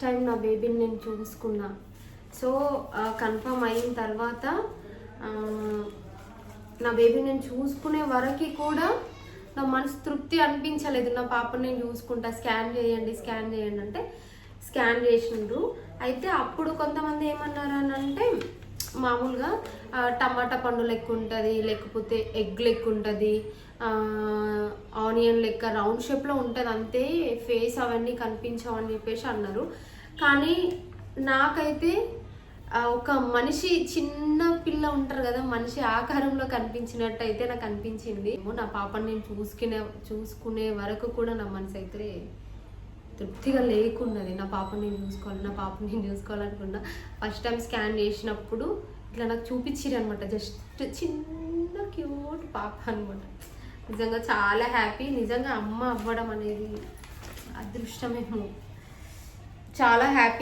Time నా బేబీని నేను చూసుకున్నా. సో కన్ఫర్మ్ అయిన తర్వాత నా బేబీ నేను చూసుకునే వరకు కూడా నా మనసు తృప్తి అనిపించలేదు. నా పాపని నేను చూసుకుంటా, స్కాన్ చేయండి అంటే స్కాన్ చేసిండ్రు. అయితే అప్పుడు కొంతమంది ఏమన్నారు అని అంటే, మామూలుగా టమాటా పండు లెక్క ఉంటుంది, లేకపోతే ఎగ్ లెక్క ఉంటుంది, ఆనియన్ లెక్క రౌండ్ షేప్లో ఉంటుంది, అంతే ఫేస్ అవన్నీ కనిపించవు అని చెప్పేసి అన్నారు. కానీ నాకైతే ఒక మనిషి, చిన్న పిల్ల ఉంటారు కదా, మనిషి ఆకారంలో కనిపించినట్టు అయితే నాకు అనిపించింది. నా పాపని నేను చూసుకునే వరకు కూడా నా మనసు అయితే తృప్తిగా లేకున్నది. నా పాపని నేను చూసుకోవాలనుకున్నా. ఫస్ట్ టైం స్కాన్ చేసినప్పుడు ఇట్లా నాకు చూపించారు అనమాట, జస్ట్ చిన్న క్యూట్ పాప అనమాట. నిజంగా చాలా హ్యాపీ. నిజంగా అమ్మ అవ్వడం అనేది అదృష్టమేమో, చాలా హ్యాపీ.